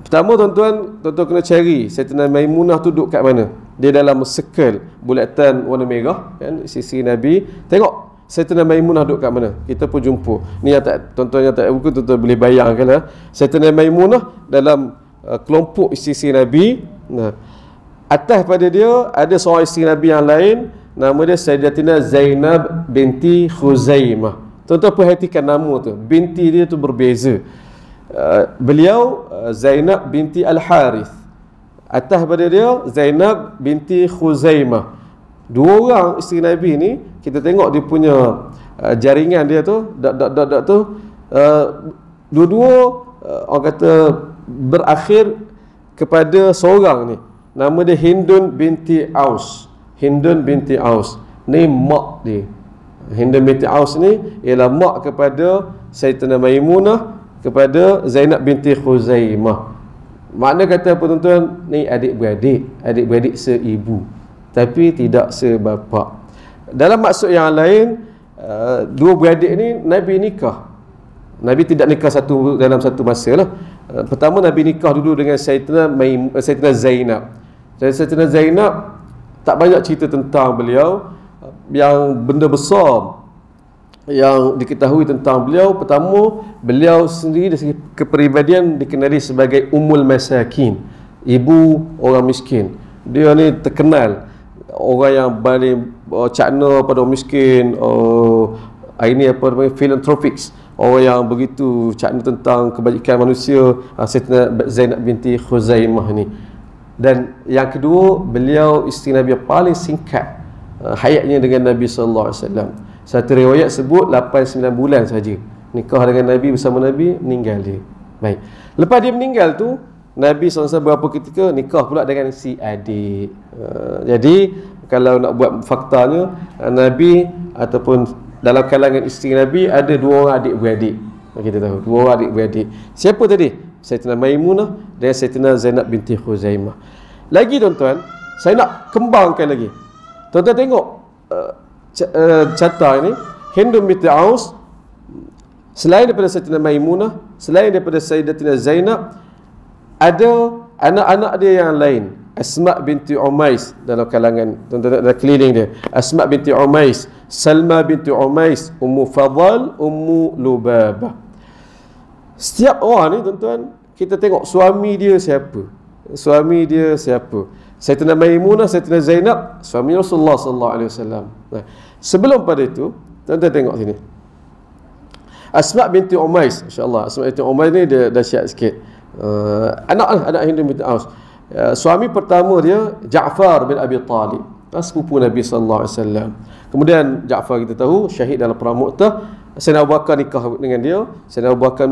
Pertama tuan-tuan kena cari Sayyidatina Maimunah tu duduk kat mana. Dia dalam circle bulatan warna merah, kan, sisi Nabi. Tengok Sayyidatina Maimunah duduk kat mana. Kita pun jumpa. Ni yang tak, tuan-tuan yang tak ada buku, tuan-tuan boleh bayangkan lah. Sayyidatina Maimunah dalam kelompok isteri Nabi. Nah, atas pada dia ada seorang isteri Nabi yang lain, nama dia Sayyidatina Zainab binti Khuzaimah. Tuan-tuan perhatikan nama tu, binti dia tu berbeza. Beliau Zainab binti Al-Harith, atas pada dia Zainab binti Khuzaimah. Dua orang isteri Nabi ni, kita tengok dia punya jaringan dia tu, dua-dua orang kata berakhir kepada seorang ni, nama dia Hindun binti Aus. Hindun binti Aus ni mak dia. Hindun binti Aus ni ialah mak kepada Sayyidatina Maimunah, kepada Zainab binti Khuzaimah. Makna kata apa tuan-tuan, ni adik-beradik seibu, tapi tidak sebapa. Dalam maksud yang lain, dua beradik ni Nabi nikah. Nabi tidak nikah dalam satu masa lah. Pertama Nabi nikah dulu dengan Sayyidatina Zainab. Sayyidatina Zainab tak banyak cerita tentang beliau. Yang benda besar yang diketahui tentang beliau, pertama, beliau sendiri dari segi kepribadian dikenali sebagai Ummul Masakin, ibu orang miskin. Dia ni terkenal orang yang paling cakna pada orang miskin, ini apa namanya, philanthropics, orang yang begitu cakna tentang kebajikan manusia, Sayyidatina Zainab binti Khuzaimah ni. Dan yang kedua, beliau isteri Nabi yang paling singkat hayatnya dengan Nabi sallallahu alaihi wasallam. Satu riwayat sebut 8-9 bulan saja nikah dengan Nabi, bersama Nabi, meninggal dia. Baik. Lepas dia meninggal tu, Nabi SAW berapa ketika nikah pula dengan si adik. Jadi kalau nak buat faktanya, Nabi ataupun dalam kalangan isteri Nabi ada dua orang adik-beradik. Kita tahu, dua orang adik-beradik. Siapa tadi? Sayyidatina Maimunah dan Sayyidatina Zainab binti Khuzaimah. Lagi tuan-tuan, saya nak kembangkan lagi. Tuan-tuan tengok carta ini. Hindun binti Aus, selain daripada Sayyidatina Maimunah, selain daripada Sayyidatina Zainab, ada anak-anak dia yang lain. Asma binti Umais dalam kalangan, tuan-tuan dalam keliling dia. Asma binti Umais, Salma binti Umais, Ummu Fadal, Ummu Lubabah. Setiap orang ni tuan-tuan, kita tengok suami dia siapa. Suami dia siapa? Sayyidatina Maimunah, Sayyidatina Zainab, suami Rasulullah sallallahu alaihi wasallam. Nah, sebelum pada itu, tuan-tuan tengok sini. Asma binti Umais, insya-Allah. Asma binti Umais ni dia dahsyat sikit. Anak Hindun binti Aus. Suami pertama dia Ja'far bin Abi Talib, sepupu Nabi sallallahu alaihi wasallam. Kemudian Ja'far kita tahu syahid dalam perang Mu'tah. Sayyidina Abu Bakar nikah dengan dia. Sayyidina Abu Bakar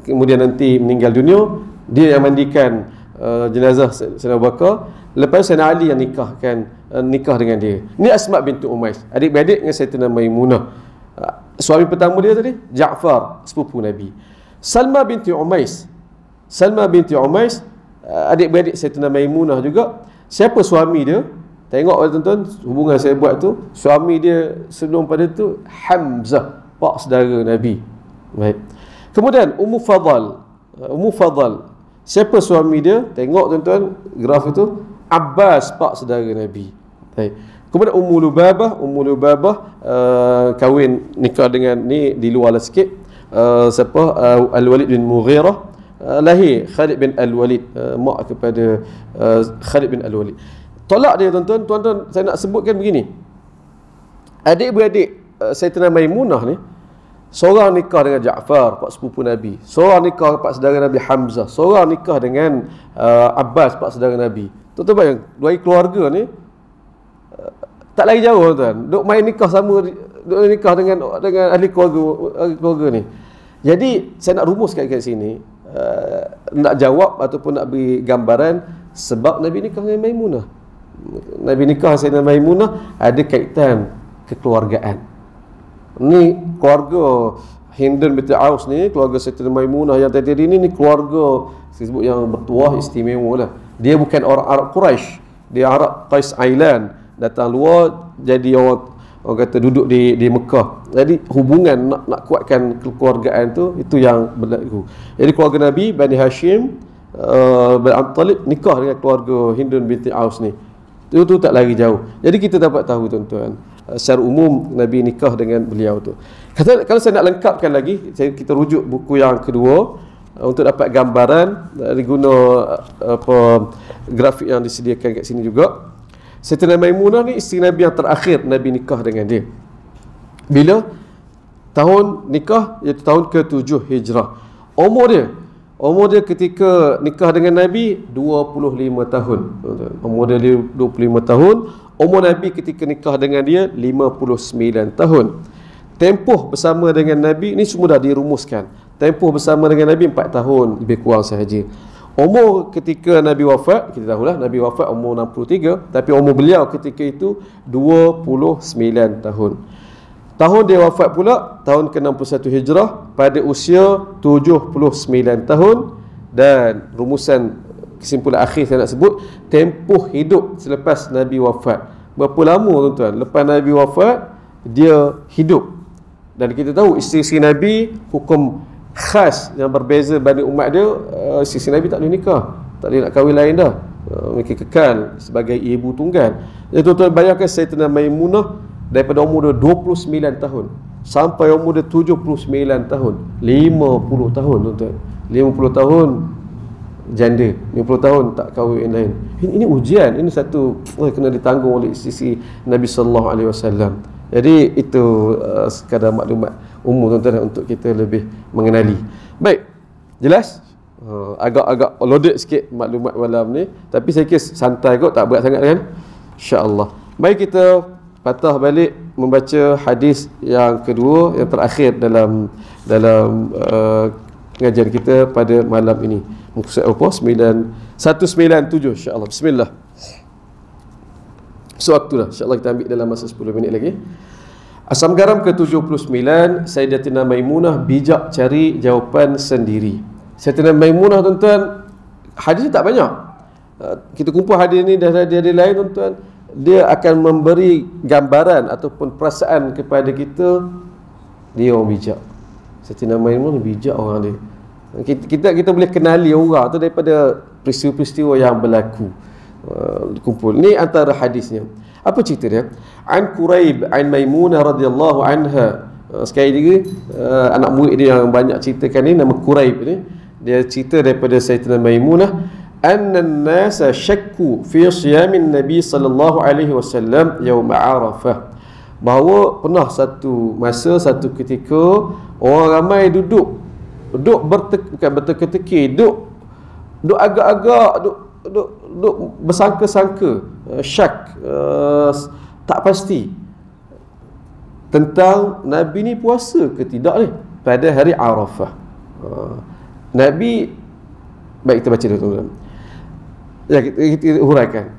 kemudian nanti meninggal dunia, dia yang mandikan jenazah Sayyidina Abu Bakar. Lepas Sayyidina Ali yang nikah dengan dia. Ni Asma binti Umais, adik-beradik dengan Sayyidatina Maimunah. Suami pertama dia tadi Ja'far, sepupu Nabi. Salma binti Umais, adik-beradik Sayyidatina Maimunah juga. Siapa suami dia? Tengok tuan-tuan, hubungan saya buat tu, suami dia sebelum pada tu Hamzah, pak saudara Nabi. Baik. Kemudian Ummu Fadal, siapa suami dia? Tengok tuan-tuan graf itu, Abbas, pak saudara Nabi. Baik. Kemudian Ummu Lubabah kahwin nikah dengan ni di luar lah sikit. Siapa? Al-Walid bin Mughirah, lahir Khalid bin Al-Walid, mak kepada Khalid bin Al-Walid. Tolak dia tuan-tuan, saya nak sebutkan begini. Adik-beradik Sayyidina Maimunah ni, seorang nikah dengan Ja'far, pak sepupu Nabi. Seorang nikah pak saudara Nabi Hamzah. Seorang nikah dengan Abbas, pak saudara Nabi. Tuan-tuan bayang, dua keluarga ni tak lagi jauh tuan. Duk main nikah sama, duk nikah dengan ahli keluarga ni. Jadi saya nak rumuskan kat sini, nak jawab ataupun nak beri gambaran sebab Nabi nikah dengan Maimunah. Nabi nikah dengan Maimunah ada kaitan kekeluargaan. Ni keluarga Hindun binti Aus ni, keluarga Sayyidina Maimunah yang tadi ni keluarga disebut yang bertuah istimewa lah. Dia bukan orang Arab Quraisy, dia Arab Qais Ailan, datang luar jadi orang kata duduk di Mekah. Jadi hubungan nak kuatkan kekeluargaan tu, itu yang berlaku. Jadi keluarga Nabi Bani Hashim bin Talib nikah dengan keluarga Hindun binti Aus ni. Itu tak lagi jauh. Jadi kita dapat tahu tuan-tuan, secara umum Nabi nikah dengan beliau tu. Kalau saya nak lengkapkan lagi, kita rujuk buku yang kedua untuk dapat gambaran, guna grafik yang disediakan kat sini juga. Sayyidina Maimunah ni isteri Nabi yang terakhir Nabi nikah dengan dia. Bila? Tahun nikah, iaitu tahun ke-7 Hijrah. Umur dia ketika nikah dengan Nabi 25 tahun. Umur dia 25 tahun. Umur Nabi ketika nikah dengan dia 59 tahun. Tempoh bersama dengan Nabi ni semua dah dirumuskan. Tempoh bersama dengan Nabi 4 tahun lebih kurang sahaja. Umur ketika Nabi wafat, kita tahulah Nabi wafat umur 63, tapi umur beliau ketika itu 29 tahun. Tahun dia wafat pula tahun ke-61 Hijrah pada usia 79 tahun. Dan rumusan kesimpulan akhir saya nak sebut, tempoh hidup selepas Nabi wafat. Berapa lama tuan-tuan lepas Nabi wafat dia hidup. Dan kita tahu isteri Nabi hukum khas yang berbeza bagi umat dia, isteri Nabi tak boleh nikah, tak boleh nak kahwin lain dah. Mereka kekal sebagai ibu tunggal. Jadi tuan-tuan bayangkan Sayyidina Maimunah daripada umur dia 29 tahun sampai umur dia 79 tahun, 50 tahun tuan-tuan. 50 tahun janda, 50 tahun tak kahwin lain. Ini ujian, ini satu kena ditanggung oleh isteri Nabi sallallahu alaihi wasallam. Jadi itu sekadar maklumat umum tuan-tuan untuk kita lebih mengenali. Baik, jelas? Agak-agak loaded sikit maklumat malam ni, tapi saya kira santai kot, tak berat sangat kan? InsyaAllah. Baik, kita patah balik membaca hadis yang kedua, yang terakhir dalam pengajian kita pada malam ini. Muka surat apa? 197 insyaAllah. Bismillah. Sewaktu dah, insyaAllah kita ambil dalam masa 10 minit lagi. Asam garam ke-79, Sayyidatina Maimunah bijak cari jawapan sendiri. Sayyidatina Maimunah tuan-tuan, hadis tak banyak. Kita kumpul hadis ni dari hadis lain tuan-tuan, dia akan memberi gambaran ataupun perasaan kepada kita, dia orang bijak. Sayyidatina Maimunah bijak orang dia. Kita boleh kenali orang tu daripada peristiwa-peristiwa yang berlaku. Kumpul ni antara hadisnya. Apa cerita dia? An Quraib an Maimunah radhiyallahu anha. Sekali lagi anak murid dia yang banyak ceritakan ni nama Quraib ni, dia cerita daripada Sayyidatina Maimunah, anna an-nasa syakku fi siyamin Nabi sallallahu alaihi wasallam yaum Arafah. Bahawa pernah satu masa, satu ketika orang ramai duduk bukan berteka-teki, duduk agak-agak duduk bersangka-sangka, syak, tak pasti tentang Nabi ni puasa ke tidak ni pada hari Arafah. Nabi, baik kita baca dulu tuan-tuan. Ya, kita huraikan.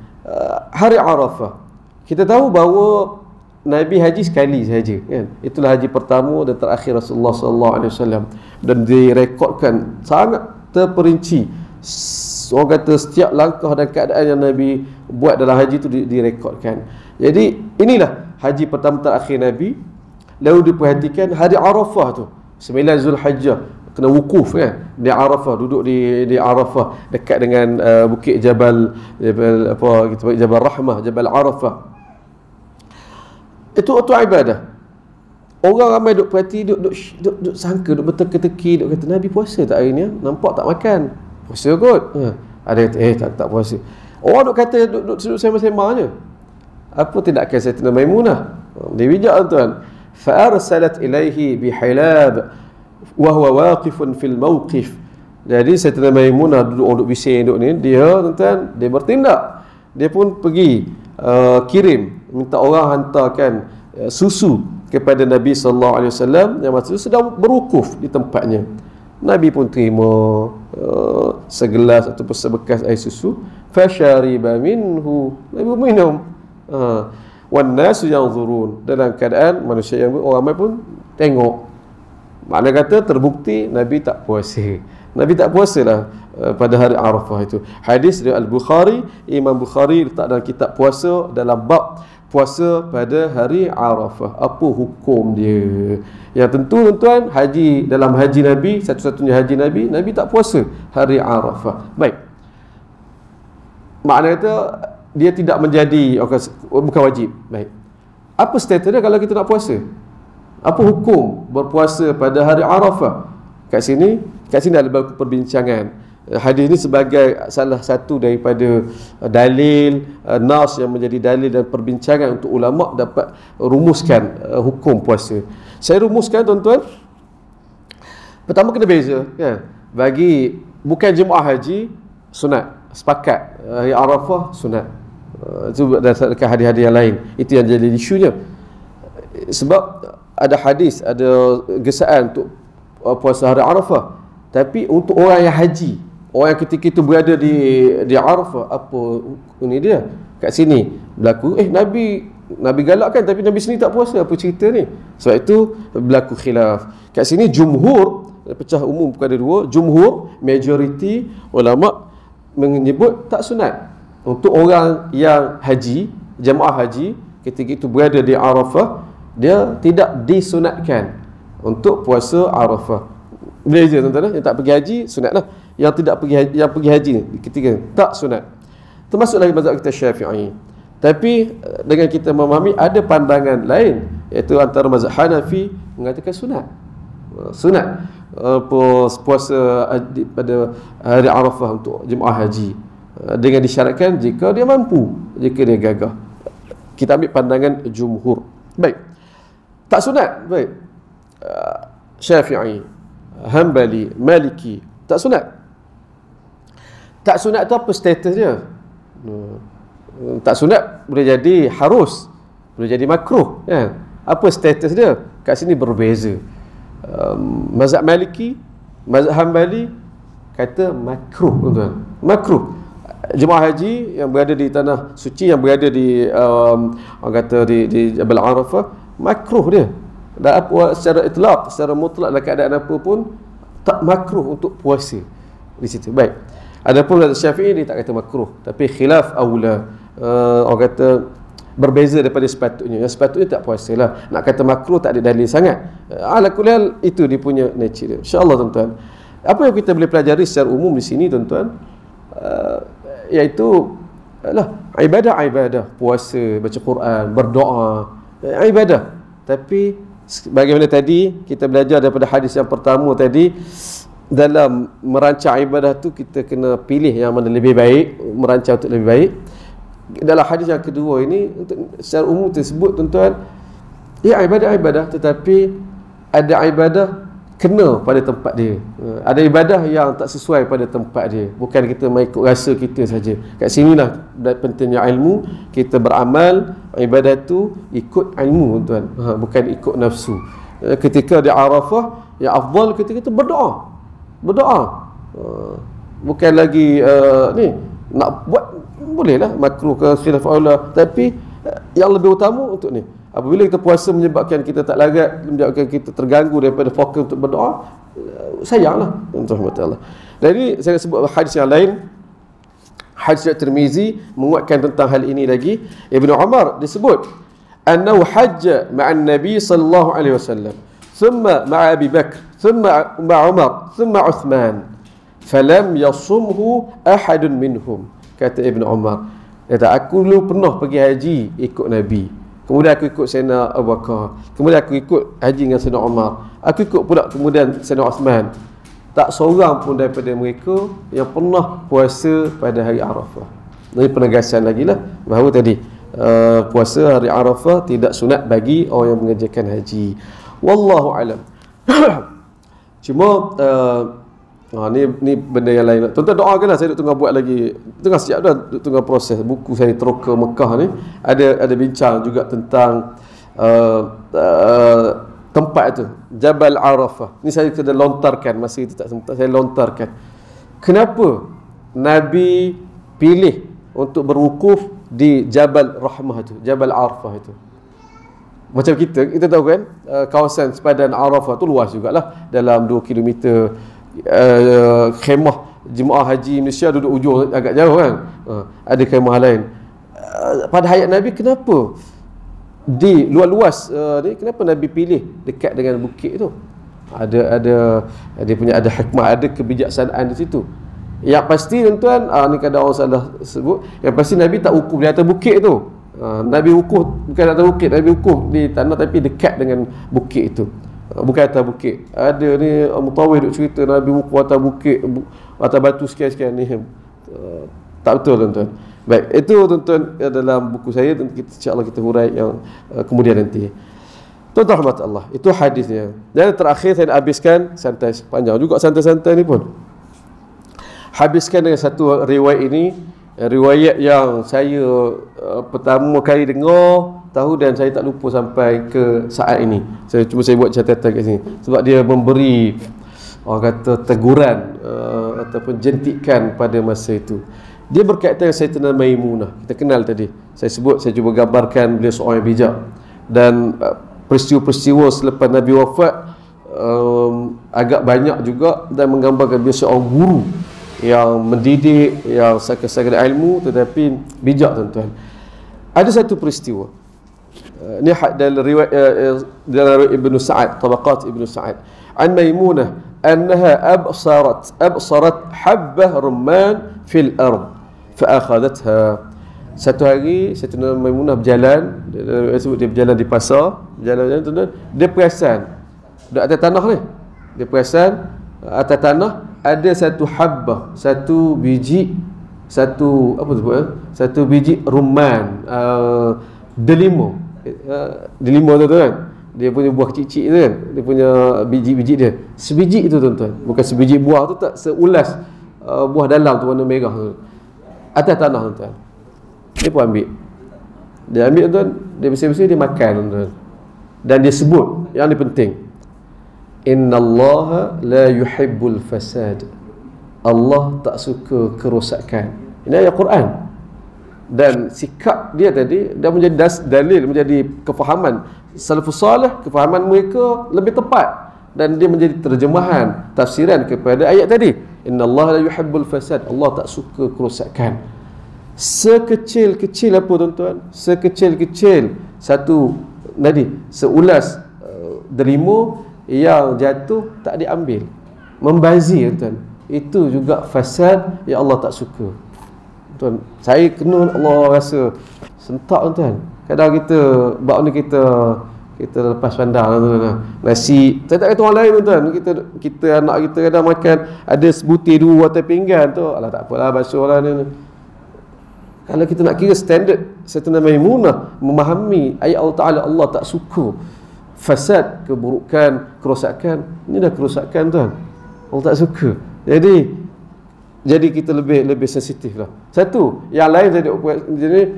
Hari Arafah, kita tahu bahawa Nabi haji sekali saja kan. Itulah haji pertama dan terakhir Rasulullah sallallahu alaihi wasallam, dan direkodkan sangat terperinci. Orang kata setiap langkah dan keadaan yang Nabi buat dalam haji itu direkodkan. Jadi inilah haji pertama terakhir Nabi. Lalu diperhatikan hari Arafah tu 9 Zulhijjah, kena wukuf kan di Arafah, duduk di Arafah dekat dengan bukit Jabal apa kita panggil Jabal Rahmah, Jabal Arafah. Itu ibadah. Orang ramai duk perhati, duk sangka, duk berteka-teki, duk kata Nabi puasa tak hari ni? Nampak tak makan. Puasa kot. Ada kata tak puasa. Orang duk kata duk sembang-sembang je. Apa tindakan Sayyidatina Maimunah? Dia bijak tuan. فأرسلت إليه بحلاب وهو واقف في الموقف. Jadi Sayyidatina Maimunah duduk bising duduk ni, dia tuan-tuan, dia bertindak. Dia pun pergi kirim, minta orang hantarkan susu kepada Nabi sallallahu alaihi wasallam yang masa itu sedang berwukuf di tempatnya. Nabi pun terima segelas ataupun sebekas air susu, fashariba minhu, Nabi minum. Wan nasu yanzurun, dalam keadaan manusia yang orang ramai pun tengok. Makna kata terbukti Nabi tak puasa. Nabi tak puasalah pada hari Arafah itu. Hadis dari Al-Bukhari, Imam Bukhari letak dalam kitab puasa dalam bab puasa pada hari Arafah. Apa hukum dia? Yang tentu tuan-tuan, haji, dalam haji Nabi, satu-satunya haji Nabi, Nabi tak puasa hari Arafah. Baik. Makna kata dia tidak menjadi bukan wajib. Baik. Apa status dia kalau kita nak puasa? Apa hukum berpuasa pada hari Arafah? Kat sini ada berlaku perbincangan. Hadis ini sebagai salah satu daripada dalil nas yang menjadi dalil dan perbincangan untuk ulama dapat rumuskan hukum puasa. Saya rumuskan tuan-tuan. Pertama kena beza kan. Bagi bukan jemaah haji sunat, sepakat hari Arafah sunat. Itu berdasarkan hadis-hadis yang lain. Itu yang jadi isunya. Sebab ada hadis, ada gesaan untuk puasa hari Arafah. Tapi untuk orang yang haji, orang yang ketika itu berada di Arafah, apa ini dia? Kat sini berlaku, Nabi galakkan tapi Nabi sendiri tak puasa, apa cerita ni? Sebab itu berlaku khilaf. Kat sini jumhur, pecah umum kepada dua, jumhur, majoriti ulama menyebut tak sunat. Untuk orang yang haji, jemaah haji, ketika itu berada di Arafah, dia tidak disunatkan untuk puasa Arafah. Beza tuan-tuan, yang tak pergi haji sunatlah, yang tidak pergi haji, yang pergi haji ketika tak sunat. Termasuk lagi mazhab kita Syafi'i. Tapi dengan kita memahami ada pandangan lain, iaitu antara mazhab Hanafi mengatakan sunat. Sunat puasa pada hari Arafah untuk jemaah haji, dengan disyaratkan jika dia mampu, jika dia gagah. Kita ambil pandangan jumhur. Baik. Tak sunat. Baik. Syafi'i, Hanbali, Maliki, tak sunat. Tak sunat tu apa status dia? Tak sunat boleh jadi harus, boleh jadi makruh kan? Apa status dia? Kat sini berbeza. Mazhab Maliki, mazhab Hanbali kata makruh tuan-tuan. Makruh. Jemaah haji yang berada di tanah suci, yang berada di orang kata di Jabal Arafah, makruh dia. Dan apa secara itlaq, secara mutlak dalam keadaan apa pun tak makruh untuk puasa di situ. Baik. Adapun mazhab Syafi'i dia tak kata makruh, tapi khilaf aula. Orang kata berbeza daripada sepatutnya. Yang sepatutnya tak puasalah. Nak kata makruh tak ada dalil sangat. Ala kulli hal itu dia punya nature dia. Insya-Allah tuan-tuan. Apa yang kita boleh pelajari secara umum di sini tuan-tuan, iaitu ibadah, puasa, baca Quran, berdoa, ibadah. Tapi bagaimana tadi kita belajar daripada hadis yang pertama tadi, dalam merancang ibadah tu kita kena pilih yang mana lebih baik, merancang untuk lebih baik. Dalam hadis yang kedua ini, untuk secara umum tersebut tuan-tuan, ya ibadah, tetapi ada ibadah kena pada tempat dia. Ada ibadah yang tak sesuai pada tempat dia. Bukan kita main ikut rasa kita saja. Kat sinilah pentingnya ilmu. Kita beramal ibadah tu ikut ilmu tuan, bukan ikut nafsu. Ketika di Arafah, yang afdal kita berdoa. Bukan lagi ni nak buat, bolehlah makruh ke khilaf aula, tapi yang lebih utama untuk ni. Apabila kita puasa menyebabkan kita tak larat, menyebabkan kita terganggu daripada fokus untuk berdoa, sayanglah tuan-tuan Allah. Jadi saya sebut hadis yang lain, hadis Tirmizi menguatkan tentang hal ini lagi. Ibnu Umar disebut annahu hajja ma'an Nabi sallallahu alaihi wasallam, thumma ma'a Abi Bakr, thumma ma'a Umar, thumma Uthman, falam yasumhu ahadun minhum. Kata Ibnu Umar, kata aku dulu pernah pergi haji ikut Nabi, kemudian aku ikut Sayyidina Abu Bakar, kemudian aku ikut haji dengan Sayyidina Umar, aku ikut pula kemudian Sayyidina Uthman. Tak seorang pun daripada mereka yang pernah puasa pada hari Arafah. Ini penegasan lagi lah bahawa tadi puasa hari Arafah tidak sunat bagi orang yang mengerjakan haji. Wallahu alam. Cuma ni benda yang lain. Tuan-tuan doakanlah, saya tengah buat lagi, tengah siap dah, tengah proses buku saya Teroka Mekah ni, ada bincang juga tentang tempat itu, Jabal Arafah. Ni saya kena lontarkan, masa itu tak sempat saya lontarkan. Kenapa Nabi pilih untuk berwukuf di Jabal Rahmah itu, Jabal Arafah itu? Macam kita tahu kan, kawasan sepadan Arafah tu luas jugalah, dalam 2 km. Khemah jemaah haji Indonesia duduk ujung agak jauh kan, ada khemah lain. Pada hayat Nabi, kenapa di luas-luas ni, kenapa Nabi pilih dekat dengan bukit tu? Ada hikmah, ada kebijaksanaan di situ. Yang pasti tuan-tuan, ni kadang orang salah sebut, yang pasti Nabi tak wukuf di atas bukit tu. Nabi wukuf bukan atas bukit, Nabi wukuf di tanah tapi dekat dengan bukit itu, bukan atas bukit. Ada ni mutawif duk cerita Nabi wukuf atas bukit, atas batu sekian-sekian ni. Tak betul tuan-tuan. Baik, itu tuan-tuan dalam buku saya, insya-Allah kita hurai yang kemudian nanti. Tuan-tuan rahmat Allah, itu hadisnya. Dan terakhir saya nak habiskan, santai, panjang juga santai-santai ni pun. Habiskan dengan satu riwayat ini, riwayat yang saya pertama kali dengar, tahu, dan saya tak lupa sampai ke saat ini. Saya buat catatan kat sini sebab dia memberi, orang kata, teguran ataupun jentikan pada masa itu. Dia berkaitan dengan Sayyidatina Maimunah. Kita kenal tadi, saya cuba gambarkan beliau seorang yang bijak, dan peristiwa-peristiwa selepas Nabi wafat agak banyak juga, dan menggambarkan beliau seorang guru yang mendidik, yang sakit-sakit ilmu tetapi bijak tuan-tuan. Ada satu peristiwa, ni dalam riwayat Ibnu Sa'ad, Tabaqat Ibnu Sa'ad, an Maimunah annaha absarat habbah rumman fil ard fa akhadhatha. Satu hari Sayyidatina Maimunah berjalan, dia berjalan di pasar, berjalan tuan-tuan, dia perasan di atas tanah ni, dia perasan atas tanah ada satu habbah, satu biji, satu biji rumman, delima. Delima tu kan, dia punya buah kecil-kecil tu kan, dia punya biji-biji dia. Sebiji itu tuan-tuan, bukan sebiji buah tu, tak seulas buah dalam tu warna merah tu, atas tanah tuan-tuan. Dia pun ambil. Dia ambil tuan-tuan, dia bersih-bersih, dia makan tuan-tuan. Dan dia sebut, yang ni penting, innallaha la yuhibbul fasad. Allah tak suka kerosakan. Ini ayat Quran. Dan sikap dia tadi dah menjadi dalil, menjadi kefahaman salafus salih, kefahaman mereka lebih tepat, dan dia menjadi terjemahan, tafsiran kepada ayat tadi, innallaha la yuhibbul fasad. Allah tak suka kerosakan. Sekecil-kecil apa tuan-tuan? Sekecil-kecil satu tadi, seulas delima yang jatuh tak diambil, membazir tuan, itu juga fasad yang Allah tak suka tuan. Saya kena, Allah rasa sentak tuan. Kadang kita bab ni kita lepas pandang tuan. Nasi, saya tak kata orang lain tuan, kita anak kita kadang makan ada sebutir dua atas pinggan tu, alah tak apalah, basuh lah ni. Kalau kita nak kira standard Sayyidatina Maimunah memahami ayat Allah Ta'ala, Allah tak suka fasad, keburukan, kerosakan. Ini dah kerosakan tuan, Allah tak suka. Jadi kita lebih sensitif lah. Satu, yang lain saya jadi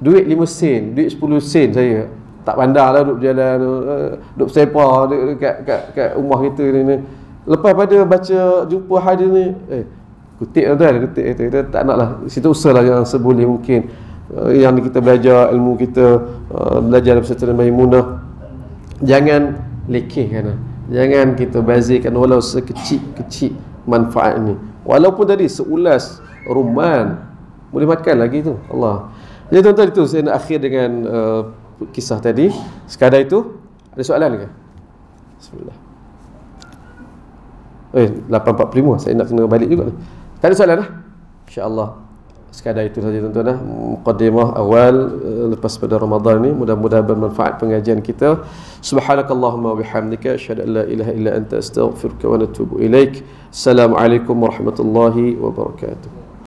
duit 5 sen, duit 10 sen saya tak pandang lah, duduk berjalan, duduk sepa kat rumah kita ni. Lepas pada baca jumpa hadis ni, kutip tuan, kita tak nak lah. Situ usahalah yang seboleh mungkin, yang kita belajar ilmu kita, belajar dari Sayyidatina Maimunah, jangan lekehkan, jangan kita bazirkan walau sekecil-kecil manfaat ni. Walaupun tadi seulas rumman, boleh makan lagi tu Allah. Jadi tuan-tuan, itu saya nak akhir dengan kisah tadi. Sekadar itu. Ada soalan ke? Bismillah. 8.45, saya nak kena balik juga ni. Tak ada soalan lah? InsyaAllah sekadar itu saja tuan-tuan lah, muqaddimah awal lepas pada Ramadan ni. Mudah-mudahan bermanfaat pengajian kita. Subhanakallahumma wa bihamdika asyhadu an la ilaha illa anta astaghfiruka wa atubu ilaik. Assalamualaikum warahmatullahi wabarakatuh.